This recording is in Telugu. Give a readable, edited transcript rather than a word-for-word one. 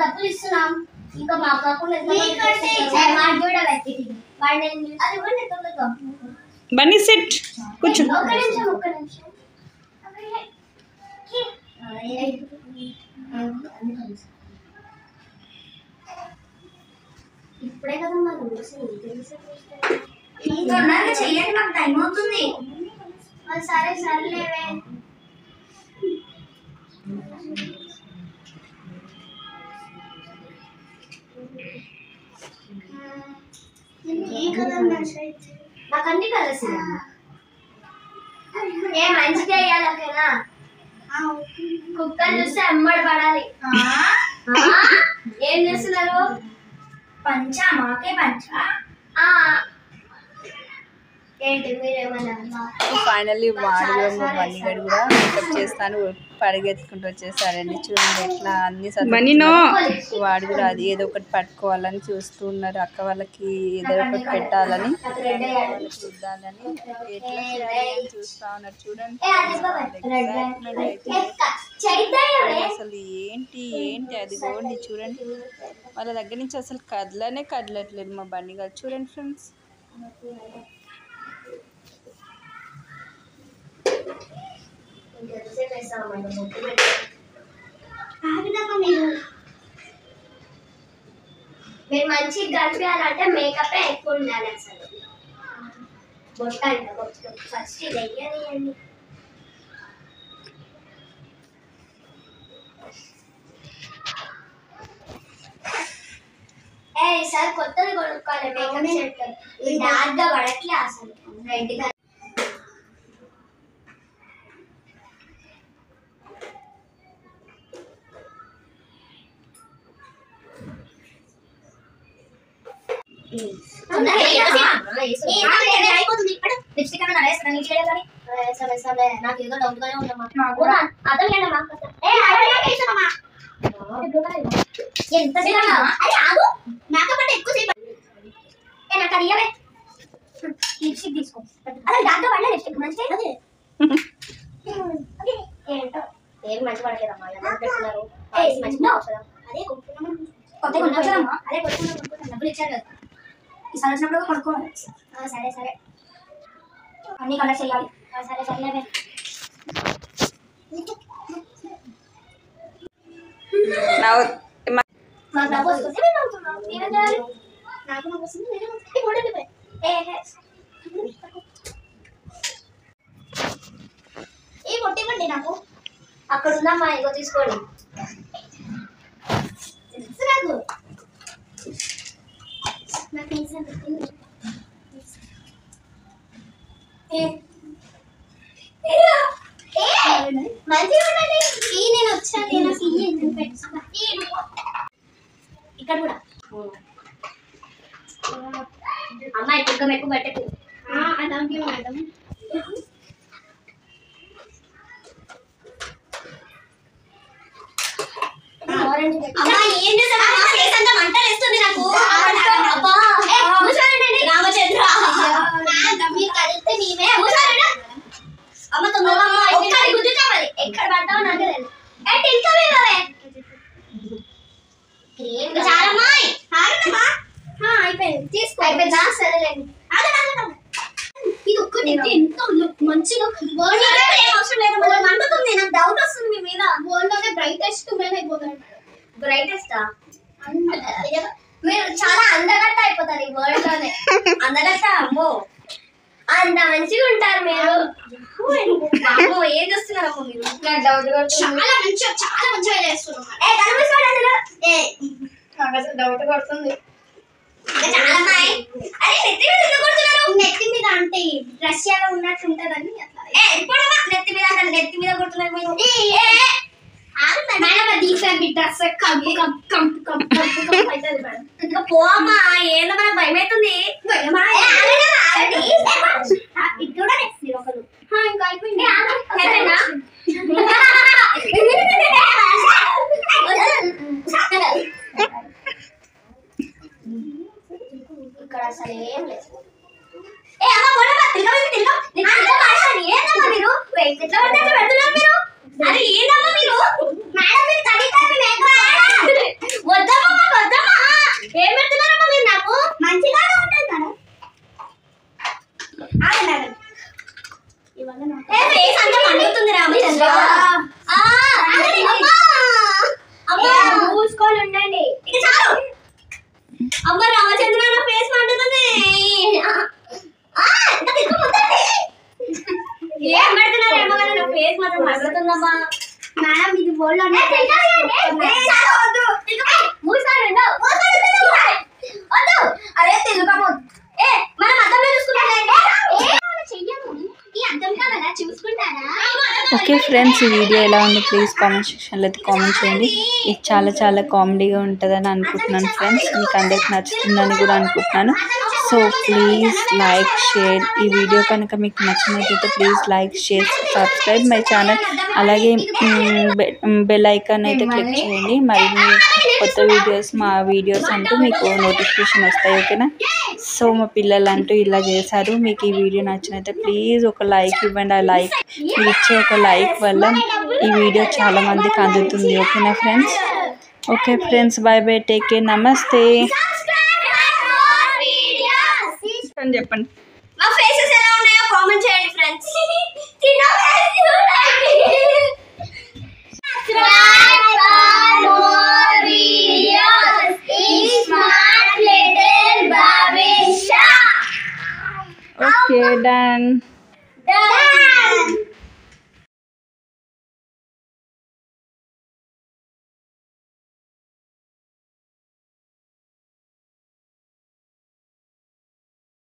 డబ్బులు ఇస్తున్నాం ఇంకా మా కాకుండా బన్నీ సెట్ కూర్చో. ఒక్క నిమిషం ఇప్పుడే కదమ్మా తొందరగా చెయ్యండి, మాకు టైం అవుతుంది. సరే సర్లేవే. నాకు అన్ని కలిసి ఏ మంచిగా వేయాలకేనా కుక్కలు చూస్తే అమ్మడి పడాలి. ఏం చేస్తున్నారు? పంచా మాకే పంచా ఏంటి మీరేమన్నా? ఫైనల్లీ వాడు కూడా మా బన్నీగాడు కూడా మేకప్ చేస్తాను పరిగెత్తుకుంటూ వచ్చేసారండి. చూడండి ఎట్లా అన్ని వాడు కూడా అది ఏదో ఒకటి పట్టుకోవాలని చూస్తూ ఉన్నారు. అక్క వాళ్ళకి ఏదో ఒకటి పెట్టాలని చూద్దాలని ఎట్లా చేయాలని చూస్తా ఉన్నారు. చూడండి అసలు ఏంటి అది పోండి. చూడండి వాళ్ళ దగ్గర నుంచి అసలు కదలట్లేదు మా బన్నీ గారు. చూడండి ఫ్రెండ్స్ మీరు మంచి కనిపించాలంటే మేకప్ ఎక్కువ ఉండాలి. అసలు బొట్ట అంటే ఫస్ట్ ఇది వెయ్యాలి. ఈసారి కొత్తది కొనుక్కోవాలి మేకప్ సెట్. డార్క్ గా పడట్లే అసలు రెడ్ గా. నాకు ఏదో డౌట్ గానే ఉందమ్మా. లిప్స్టిక్ తీసుకో. అదే దాంట్లో పడలే లిప్స్టిక్ మంచి ఏంటో ఏం మంచి పడలేదమ్మా. పెట్టుకున్నారు అదే కొత్త కొనుక్కోదమ్మా. అదే కొనుక్కున్నాం డబ్బులు ఇచ్చారు కదా. ఈసారి వచ్చినప్పుడు కొనుక్కోవాలి. సరే సరే అన్ని కలర్స్ చేయాలి. సరే సరేలే. మాకు డబ్బు వస్తుంది మేము అవుతున్నాం. నేనేం చేయాలి? నాకు డబ్బు వస్తుంది నేనే ఏ కొట్టివ్వండి నాకు. అక్కడ ఉందమ్మా ఇంకో తీసుకోండి. మంచిగా ఉండండి. నేను వచ్చాను ఇక్కడ కూడా అమ్మాయి టిక్కం ఎక్కువ పెట్టకు. దాంట్లో మేడం ఏం చేస్తాను మంటలు వేస్తుంది నాకు. రామచంద్ర మీరు కలిస్తే మేమే అమ్మ తొందరగా గుర్తు చెప్పాలి. ఎక్కడ పడతావు నాకు తెలియదు. అయిపోయింది తీసుకో. అయిపోయిందా? సరేలేండి. ఇది ఒక్కటి ఎంతో మంచి అవసరం లేదు. మండుతుంది. నాకు డౌట్ వస్తుంది మీ మీద. గోల్డ్ లోనే బ్రైటెస్ట్ మెయిన్ అయిపోతాడు. బ్రైటెస్టా? మీరు చాలా అందగట్ట అయిపోతారు ఈ వరల్డ్ లోనే. అందగట్ట అమ్మో అంత మంచిగా ఉంటారు మీరు. అమ్మో ఏం చేస్తున్నారమ్మో మీరు? నాకు డౌట్ కొడుతుంది. చాలా మంచిగా చేస్తున్నారు. డౌట్ కొడుతుంది. నెత్తి మీద అంటే రష్యాలో ఉన్నట్టు ఉంటదని నెత్తి మీద నెత్తి మీద కొడుతున్నారు మీరు. ఇంకా పోమ్మా ఏదో మనకు భయం అవుతుంది. ఇంకా అయిపోయింది. ఇక్కడ అసలు ఏం లేదు. మీరు ఎట్లా పెడుతున్నారు మీరు? అరే ఏందమ్మా మీరు? మేడం మీరు అరే తెలుగు మనం అర్థంలో చూసుకుంటారా. ఓకే ఫ్రెండ్స్, ఈ వీడియో ఎలా ఉంది ప్లీజ్ కామెంట్ సెక్షన్లో అయితే కామెంట్ చేయండి. ఇది చాలా చాలా కామెడీగా ఉంటుందని అనుకుంటున్నాను ఫ్రెండ్స్. మీకు అందరికి నచ్చుతుందని కూడా అనుకుంటున్నాను. So please like share. ఈ వీడియో కనుక మీకు నచ్చినట్లయితే please like share subscribe my channel. అలాగే బెల్ ఐకాన్ అయితే క్లిక్ చేయండి. మరిన్ని కొత్త వీడియోస్ మా వీడియోస్ అంటూ మీకు నోటిఫికేషన్ వస్తాయి. ఓకేనా. సో మా పిల్లలు అంటూ ఇలా చేశారు. మీకు ఈ వీడియో నచ్చినైతే ప్లీజ్ ఒక లైక్ ఇవ్వండి. ఆ లైక్ మీరు ఇచ్చే ఒక లైక్ వల్ల ఈ వీడియో చాలా మందికి అందుతుంది. ఓకేనా friends. Okay friends, bye bye, take care, నమస్తే అని చెప్పండి. మా ఫేసెస్ ఎలా ఉన్నాయో కామెంట్ చేయండి ఫ్రెండ్స్. Okay, done.